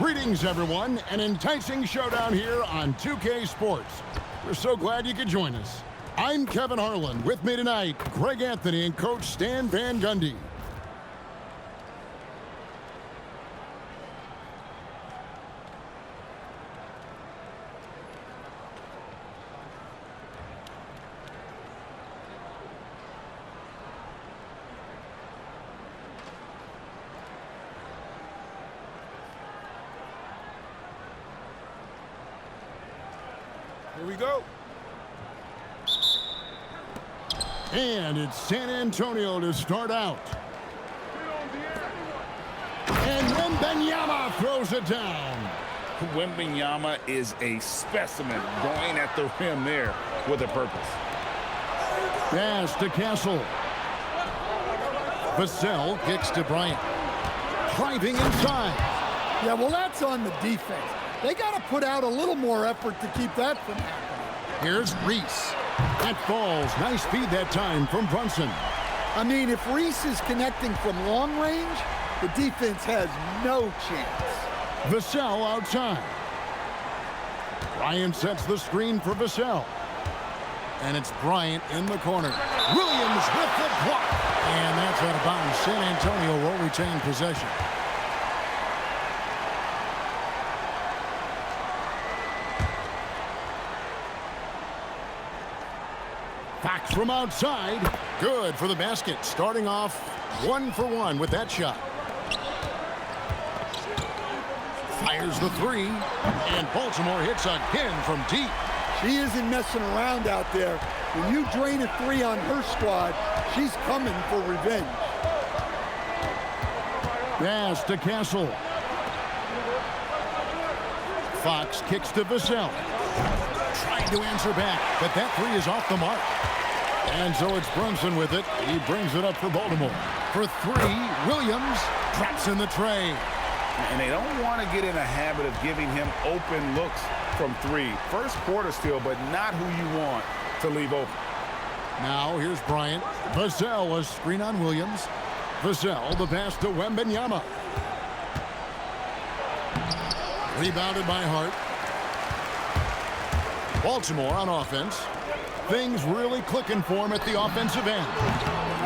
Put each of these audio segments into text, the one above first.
Greetings, everyone. An enticing showdown here on 2K Sports. We're so glad you could join us. I'm Kevin Harlan. With me tonight, Greg Anthony and Coach Stan Van Gundy. Here we go. And it's San Antonio to start out. And Wembanyama throws it down. Wembanyama is a specimen going at the rim there with a purpose. Pass to Castle. Vassell kicks to Bryant. Driving inside. Yeah, well, that's on the defense. They got to put out a little more effort to keep that from happening. Here's Reese. That falls. Nice feed that time from Brunson. I mean, if Reese is connecting from long range, the defense has no chance. Vassell outside. Bryant sets the screen for Vassell. And it's Bryant in the corner. Williams with the block. And that's out of bounds. San Antonio will retain possession. Fox from outside. Good for the basket. Starting off 1 for 1 with that shot. Fires the three. And Baltimore hits again from deep. She isn't messing around out there. When you drain a three on her squad, she's coming for revenge. Pass to Castle. Fox kicks to Vassell. Trying to answer back, but that three is off the mark. And so it's Brunson with it. He brings it up for Baltimore. For three, Williams traps in the tray. And they don't want to get in a habit of giving him open looks from three. First quarter still, but not who you want to leave open. Now here's Bryant. Vassell, a screen on Williams. Vassell, the pass to Wembanyama. Rebounded by Hart. Baltimore on offense. Things really clicking for him at the offensive end.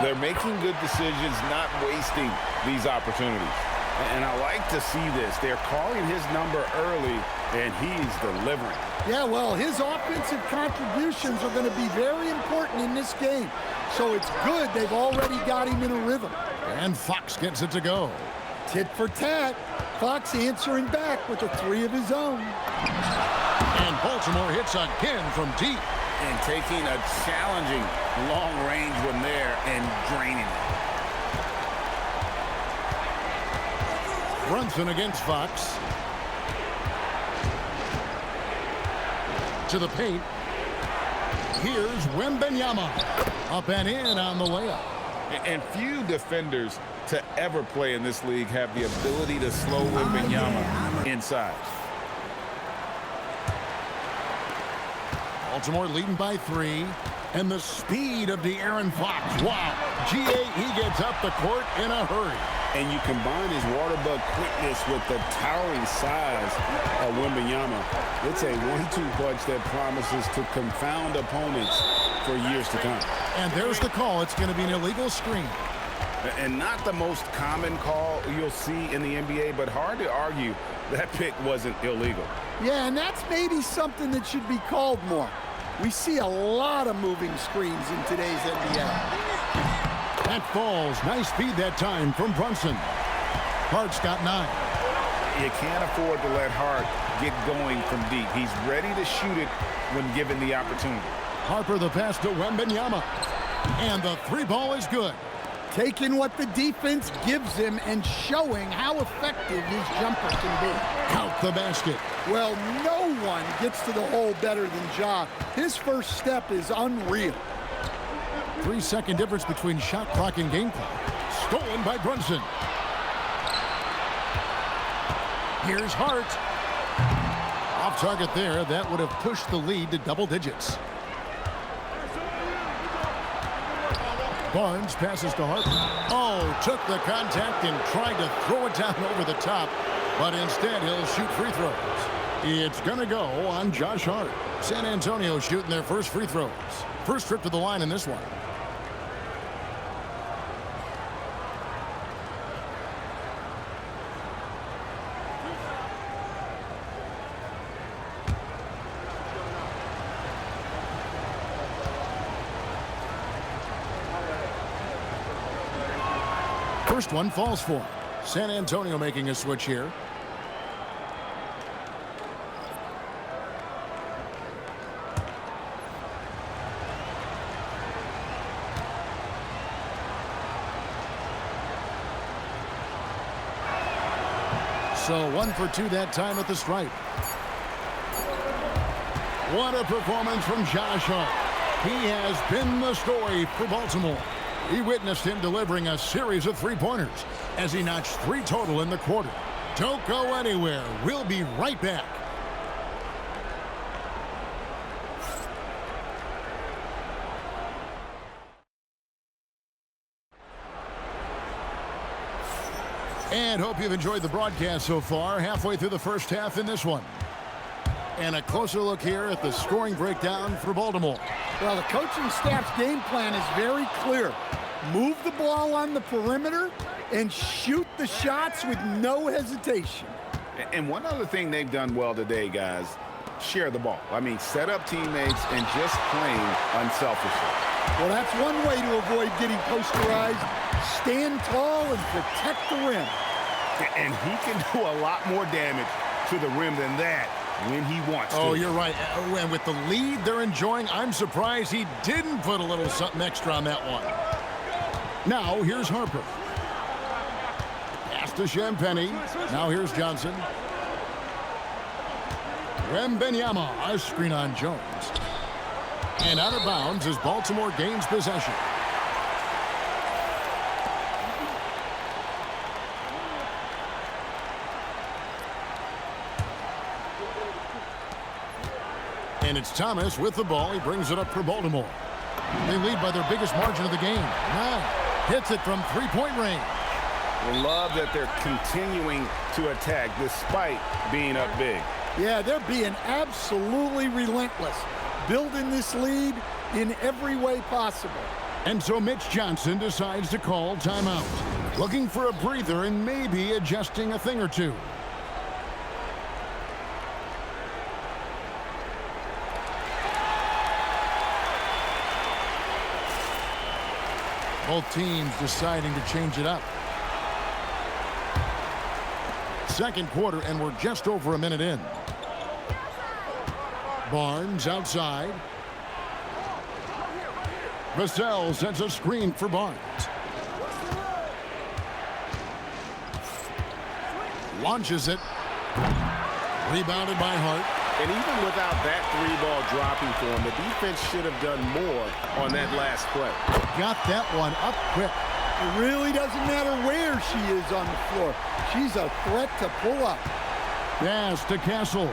They're making good decisions, not wasting these opportunities. And I like to see this. They're calling his number early, and he's delivering. Yeah, well, his offensive contributions are going to be very important in this game. So it's good they've already got him in a rhythm. And Fox gets it to go. Tit for tat. Fox answering back with a three of his own. And Baltimore hits again from deep. And taking a challenging long-range one there and draining it. Brunson against Fox. To the paint. Here's Wembanyama. Up and in on the layup. And few defenders to ever play in this league have the ability to slow Wembanyama inside. Baltimore leading by 3. And the speed of De'Aaron Fox. Wow. He gets up the court in a hurry. And you combine his water bug quickness with the towering size of Wembanyama. It's a 1-2 punch that promises to confound opponents for years to come. And there's the call. It's going to be an illegal screen. And not the most common call you'll see in the NBA, but hard to argue that pick wasn't illegal. Yeah, and that's maybe something that should be called more. We see a lot of moving screens in today's NBA. That falls. Nice feed that time from Brunson. Hart's got 9. You can't afford to let Hart get going from deep. He's ready to shoot it when given the opportunity. Harper the pass to Wembanyama. And the three ball is good. Taking what the defense gives him and showing how effective his jumper can be. Count the basket. Well, no one gets to the hole better than Ja. His first step is unreal. 3-second difference between shot clock and game clock. Stolen by Brunson. Here's Hart. Off target there. That would have pushed the lead to double digits. Barnes passes to Hart. Oh, took the contact and tried to throw it down over the top. but instead he'll shoot free throws. It's going to go on Josh Hart. San Antonio shooting their first free throws. First trip to the line in this one. First one falls for him. San Antonio making a switch here. So 1 for 2 that time at the stripe. What a performance from Josh Hart. He has been the story for Baltimore. We witnessed him delivering a series of three-pointers as he notched 3 total in the quarter. Don't go anywhere. We'll be right back. And hope you've enjoyed the broadcast so far. Halfway through the first half in this one. And a closer look here at the scoring breakdown for Baltimore. Well, the coaching staff's game plan is very clear. Move the ball on the perimeter and shoot the shots with no hesitation. And one other thing they've done well today, guys, share the ball. I mean, set up teammates and just playing unselfishly. Well, that's one way to avoid getting posterized. Stand tall and protect the rim. And he can do a lot more damage to the rim than that when he wants to. Oh, you're right. And with the lead they're enjoying, I'm surprised he didn't put a little something extra on that one. Now, here's Harper. Pass to Champagnie. Now here's Johnson. Wembanyama, a screen on Jones. And out of bounds as Baltimore gains possession. And it's Thomas with the ball. He brings it up for Baltimore. They lead by their biggest margin of the game. 9. Hits it from three-point range. Love that they're continuing to attack despite being up big. Yeah, they're being absolutely relentless, building this lead in every way possible. And so Mitch Johnson decides to call timeout, looking for a breather and maybe adjusting a thing or two. Both teams deciding to change it up. Second quarter, and we're just over a minute in. Barnes outside. Vassell sets a screen for Barnes. Launches it. Rebounded by Hart. And even without that 3-ball dropping for him, the defense should have done more on that last play. Got that one up quick. It really doesn't matter where she is on the floor. She's a threat to pull up. Pass to Castle.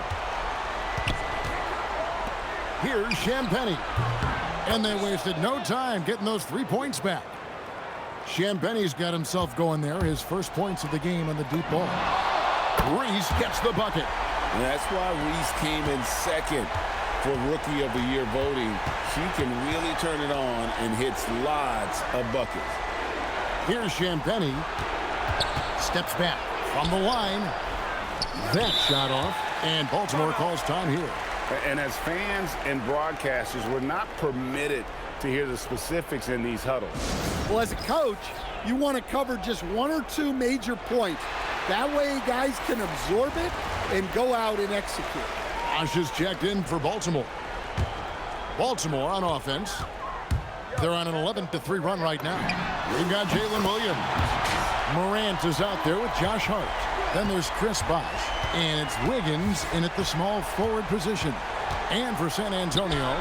Here's Champagnie. And they wasted no time getting those 3 points back. Champagnie's got himself going there. His first points of the game on the deep ball. Reese gets the bucket. And that's why Reese came in second for Rookie of the Year voting. He can really turn it on and hits lots of buckets. Here's Champagnie. Steps back from the line. That shot off. And Baltimore calls time here. And as fans and broadcasters, we're not permitted to hear the specifics in these huddles. Well, as a coach, you want to cover just 1 or 2 major points. That way guys can absorb it and go out and execute. Bosh is checked in for Baltimore. Baltimore on offense. They're on an 11-3 run right now. We've got Jalen Williams. Morant is out there with Josh Hart. Then there's Chris Bosh. And it's Wiggins in at the small forward position. And for San Antonio,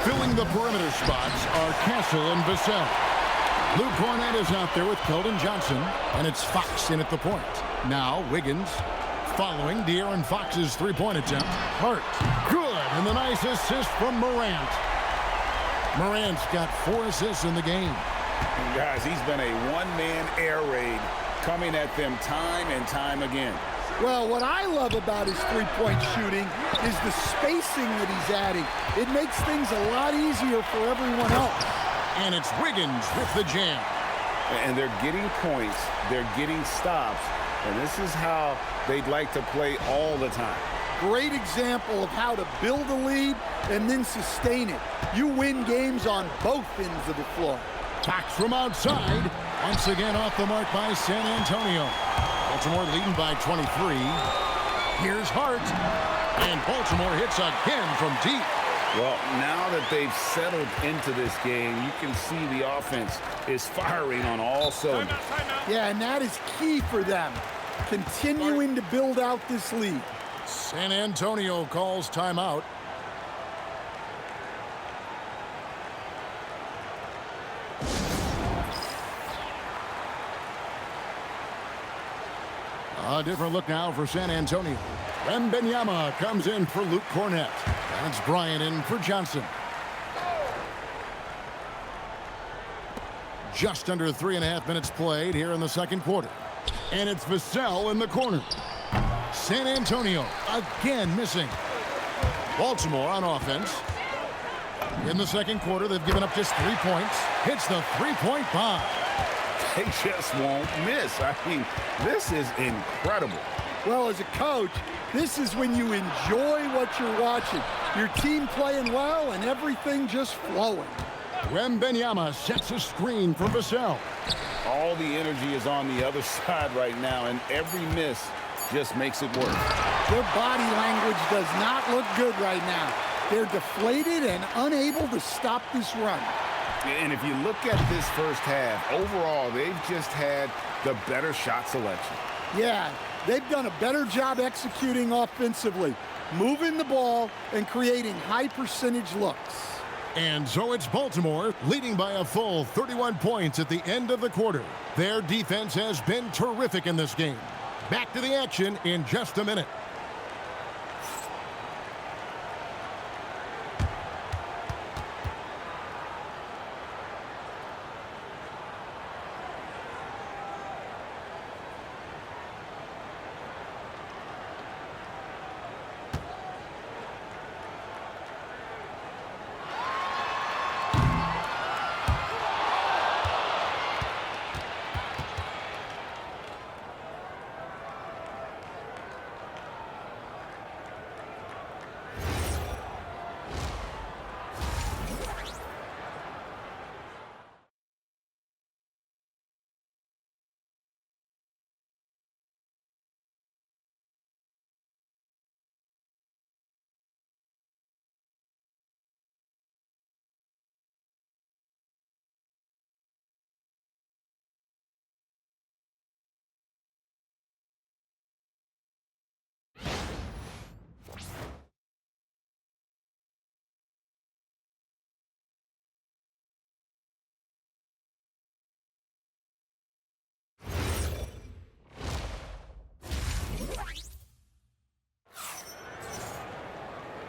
filling the perimeter spots are Castle and Vassell. Luke Cornett is out there with Keldon Johnson. And it's Fox in at the point. Now Wiggins following De'Aaron Fox's three-point attempt. Hart. Good. And the nice assist from Morant. Morant's got 4 assists in the game. And guys, he's been a one-man air raid coming at them time and time again. Well, what I love about his three-point shooting is the spacing that he's adding. It makes things a lot easier for everyone else. And it's Wiggins with the jam. And they're getting points, they're getting stops, and this is how they'd like to play all the time. Great example of how to build a lead and then sustain it. You win games on both ends of the floor. Tox from outside. Once again off the mark by San Antonio. Baltimore leading by 23. Here's Hart. And Baltimore hits again from deep. Well, now that they've settled into this game, you can see the offense is firing on all cylinders. Yeah, and that is key for them, continuing to build out this lead. San Antonio calls timeout. A different look now for San Antonio. Wembanyama comes in for Luke Cornett. That's Bryant in for Johnson. Just under 3.5 minutes played here in the second quarter. And it's Vassell in the corner. San Antonio again missing. Baltimore on offense. In the second quarter, they've given up just 3 points. Hits the three-point bomb. They just won't miss. I mean, this is incredible. Well, as a coach, this is when you enjoy what you're watching. Your team playing well and everything just flowing. Wembanyama sets a screen for Vassell. All the energy is on the other side right now, and every miss just makes it work. Their body language does not look good right now. They're deflated and unable to stop this run. And if you look at this first half, overall, they've just had the better shot selection. Yeah, they've done a better job executing offensively, moving the ball and creating high-percentage looks. And so it's Baltimore leading by a full 31 points at the end of the quarter. Their defense has been terrific in this game. Back to the action in just a minute.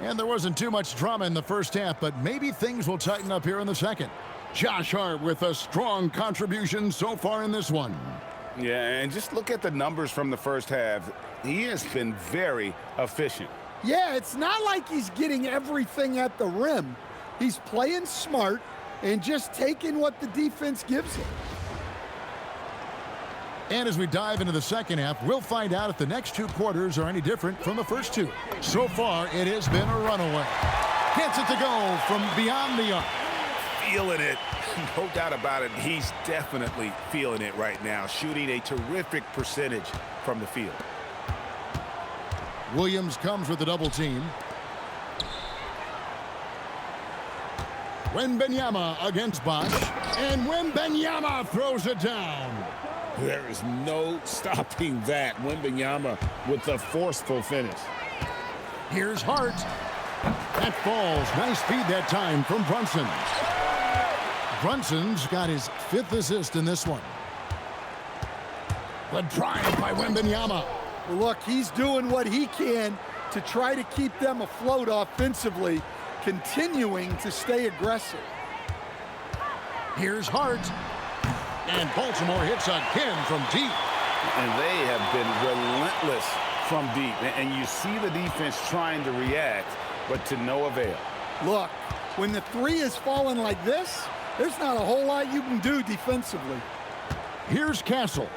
And there wasn't too much drama in the first half, but maybe things will tighten up here in the second. Josh Hart with a strong contribution so far in this one. Yeah, and just look at the numbers from the first half. He has been very efficient. Yeah, it's not like he's getting everything at the rim. He's playing smart and just taking what the defense gives him. And as we dive into the second half, we'll find out if the next two quarters are any different from the first two. So far, it has been a runaway. Gets it to go from beyond the arc. Feeling it. No doubt about it. He's definitely feeling it right now. Shooting a terrific percentage from the field. Williams comes with the double team. Wembanyama against Bosch. And Wembanyama throws it down. There is no stopping that. Wembanyama with the forceful finish. Here's Hart. That falls. Nice feed that time from Brunson. Brunson's got his 5th assist in this one. The drive by Wembanyama. Look, he's doing what he can to try to keep them afloat offensively, continuing to stay aggressive. Here's Hart. And Baltimore hits again from deep. And they have been relentless from deep. And you see the defense trying to react, but to no avail. Look, when the three is falling like this, there's not a whole lot you can do defensively. Here's Castle.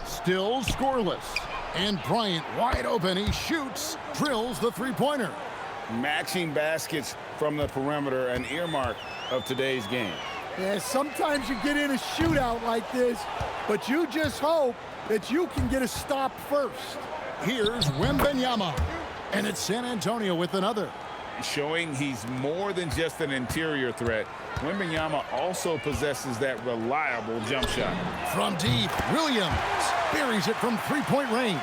Still scoreless. And Bryant wide open. He shoots, drills the three-pointer. Matching baskets from the perimeter, an earmark of today's game. Yeah, sometimes you get in a shootout like this, but you just hope that you can get a stop first. Here's Wembanyama. And it's San Antonio with another. Showing he's more than just an interior threat. Wembanyama also possesses that reliable jump shot. From deep, Williams buries it from three-point range.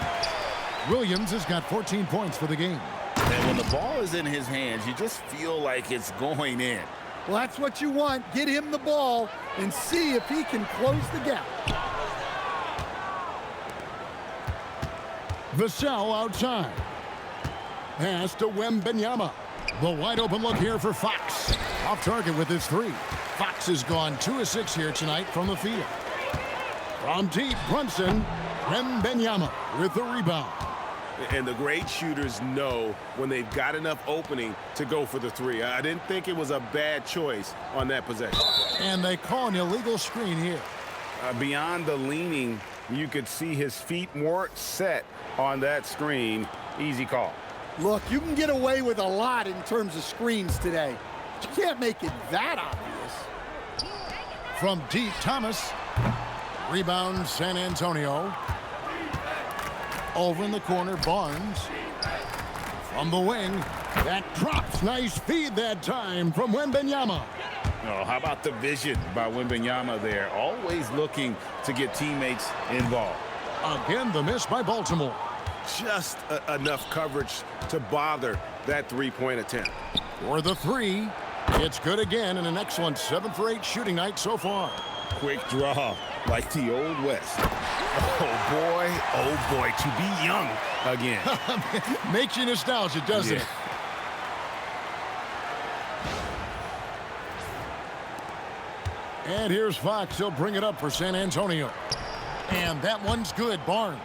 Williams has got 14 points for the game. And when the ball is in his hands, you just feel like it's going in. Well, that's what you want. Get him the ball and see if he can close the gap. Vassell outside. Pass to Wembanyama. The wide open look here for Fox. Off target with his three. Fox has gone 2 of 6 here tonight from the field. From deep, Brunson. Wembanyama with the rebound. And the great shooters know when they've got enough opening to go for the three. I didn't think it was a bad choice on that possession. And they call an illegal screen here. Beyond the leaning, you could see his feet more set on that screen. Easy call. Look, you can get away with a lot in terms of screens today. But you can't make it that obvious. From deep, Thomas. Rebound, San Antonio. Over in the corner, Barnes. From the wing, that drops. Nice feed that time from Wembanyama. Oh, how about the vision by Wembanyama there? Always looking to get teammates involved. Again, the miss by Baltimore. Just enough coverage to bother that three-point attempt. For the three, it's good again, and an excellent 7 for 8 shooting night so far. Quick draw, like the Old West. Oh boy, to be young again. Makes you nostalgic, doesn't it? And here's Fox. He'll bring it up for San Antonio. And that one's good, Barnes.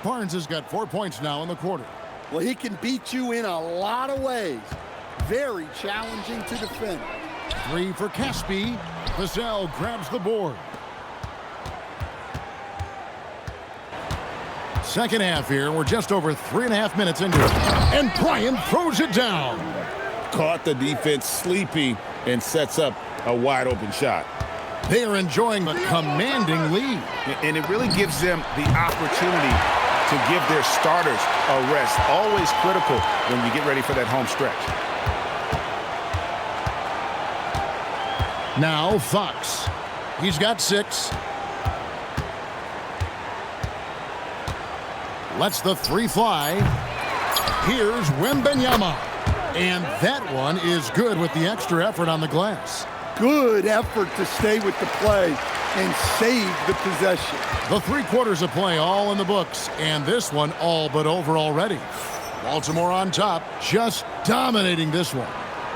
Barnes has got 4 points now in the quarter. Well, he can beat you in a lot of ways. Very challenging to defend. 3 for Caspi. Vassell grabs the board. Second half here. We're just over 3.5 minutes into it. And Bryant throws it down. Caught the defense sleeping and sets up a wide open shot. They are enjoying the commanding lead. And it really gives them the opportunity to give their starters a rest. Always critical when you get ready for that home stretch. Now Fox. He's got 6. Lets the 3 fly. Here's Wembanyama. And that one is good with the extra effort on the glass. Good effort to stay with the play and save the possession. The 3 quarters of play all in the books, and this one all but over already. Baltimore on top, just dominating this one.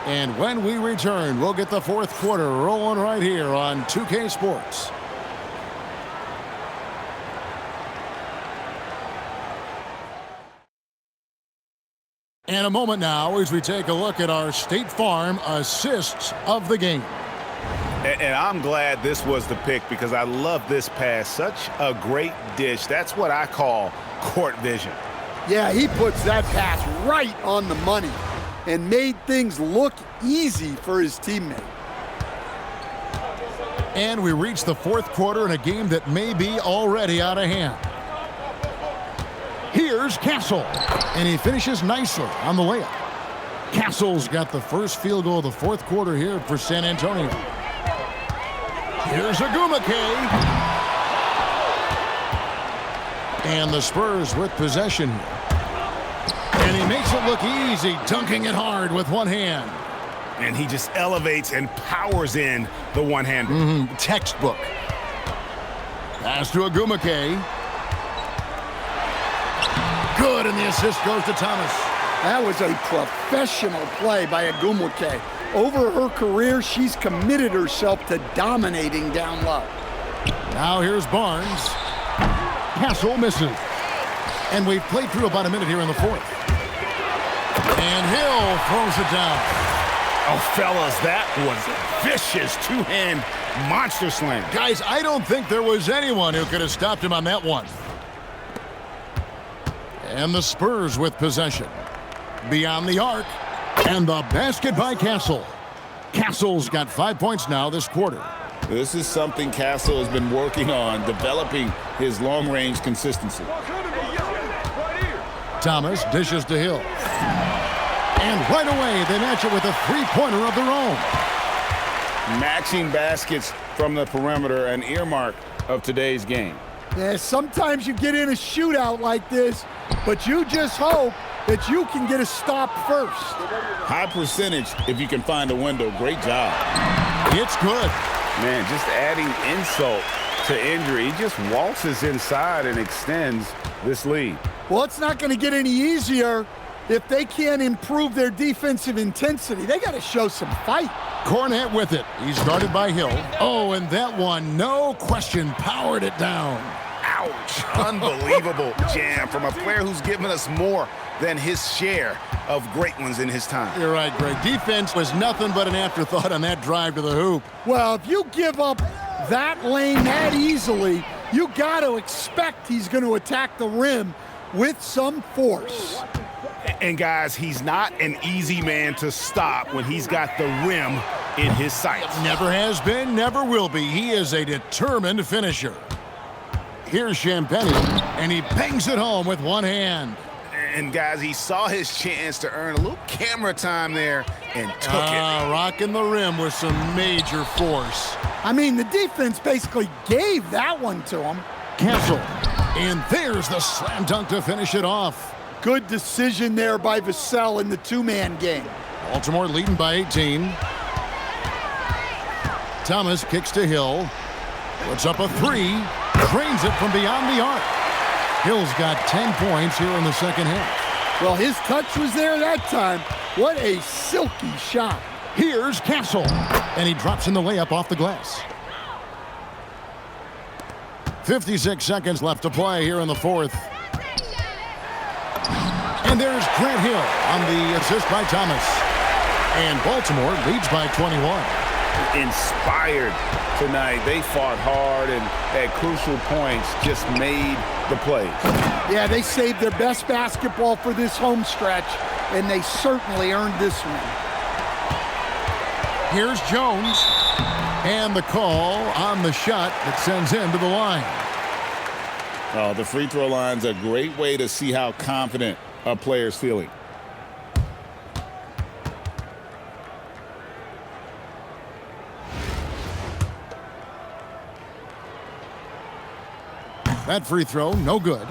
And when we return, we'll get the 4th quarter rolling right here on 2K Sports. And a moment now as we take a look at our State Farm assists of the game. And I'm glad this was the pick because I love this pass. Such a great dish. That's what I call court vision. Yeah, he puts that pass right on the money and made things look easy for his teammate. And we reach the 4th quarter in a game that may be already out of hand. Here's Castle, and he finishes nicely on the layup. Castle's got the first field goal of the 4th quarter here for San Antonio. Here's Agumake. And the Spurs with possession here. And he makes it look easy, dunking it hard with one hand. And he just elevates and powers in the one-hander. Textbook. Pass to Agumake. Good, and the assist goes to Thomas. That was a professional play by Agumake. Over her career, she's committed herself to dominating down low. Now here's Barnes. Castle misses. And we've played through about a minute here in the fourth. And Hill throws it down. Oh, fellas, that was a vicious two-hand monster slam. Guys, I don't think there was anyone who could have stopped him on that one. And the Spurs with possession. Beyond the arc. And the basket by Castle. Castle's got 5 points now this quarter. This is something Castle has been working on, developing his long-range consistency. Thomas dishes to Hill. And right away, they match it with a three-pointer of their own. Matching baskets from the perimeter, an earmark of today's game. Yeah, sometimes you get in a shootout like this, but you just hope that you can get a stop first. High percentage if you can find a window. Great job. It's good. Man, just adding insult to injury. He just waltzes inside and extends this lead. Well, it's not going to get any easier if they can't improve their defensive intensity. They got to show some fight. Cornette with it. He's guarded by Hill. Oh, and that one, no question, powered it down. Ouch. Unbelievable jam from a player who's given us more than his share of great ones in his time. You're right, Greg. Defense was nothing but an afterthought on that drive to the hoop. Well, if you give up that lane that easily, you got to expect he's going to attack the rim with some force. And guys, he's not an easy man to stop when he's got the rim in his sights. Never has been, never will be. He is a determined finisher. Here's Champagnie, and he bangs it home with one hand. And guys, he saw his chance to earn a little camera time there and took it. Rocking the rim with some major force. I mean, the defense basically gave that one to him. Castle, and there's the slam dunk to finish it off. Good decision there by Vassell in the two-man game. Baltimore leading by 18. Thomas kicks to Hill. Puts up a three. Drains it from beyond the arc. Hill's got 10 points here in the second half. Well, his touch was there that time. What a silky shot. Here's Castle. And he drops in the layup off the glass. 56 seconds left to play here in the fourth. And there's Grant Hill on the assist by Thomas. And Baltimore leads by 21. Inspired tonight. They fought hard and at crucial points just made the plays. Yeah, they saved their best basketball for this home stretch, and they certainly earned this one. Here's Jones. And the call on the shot that sends him to the line. Oh, the free throw line's a great way to see how confident a player's feeling. That free throw, no good.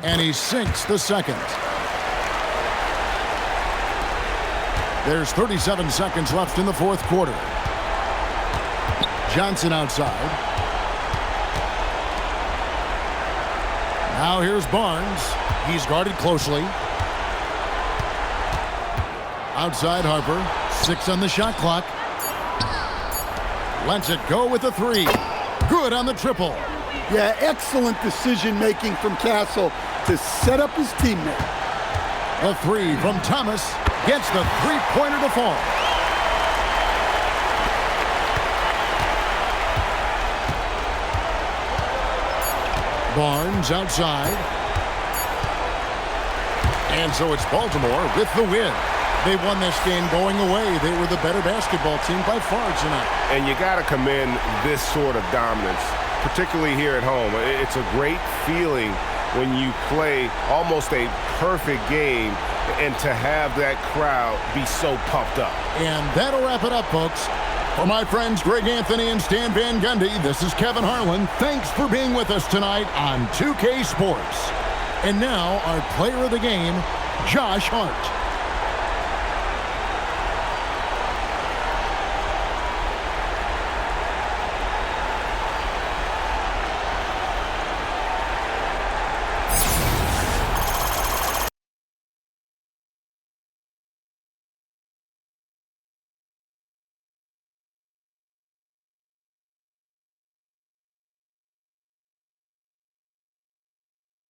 And he sinks the second. There's 37 seconds left in the fourth quarter. Johnson outside. Now here's Barnes. He's guarded closely. Outside Harper. 6 on the shot clock. Lets it go with the three. Good on the triple. Yeah, excellent decision-making from Castle to set up his teammate. The three from Thomas gets the three-pointer to fall. Barnes outside. And so it's Baltimore with the win. They won this game going away. They were the better basketball team by far tonight. And you got to commend this sort of dominance, particularly here at home. It's a great feeling when you play almost a perfect game and to have that crowd be so pumped up. And that'll wrap it up, folks. For my friends Greg Anthony and Stan Van Gundy, this is Kevin Harlan. Thanks for being with us tonight on 2K Sports. And now our player of the game, Josh Hart.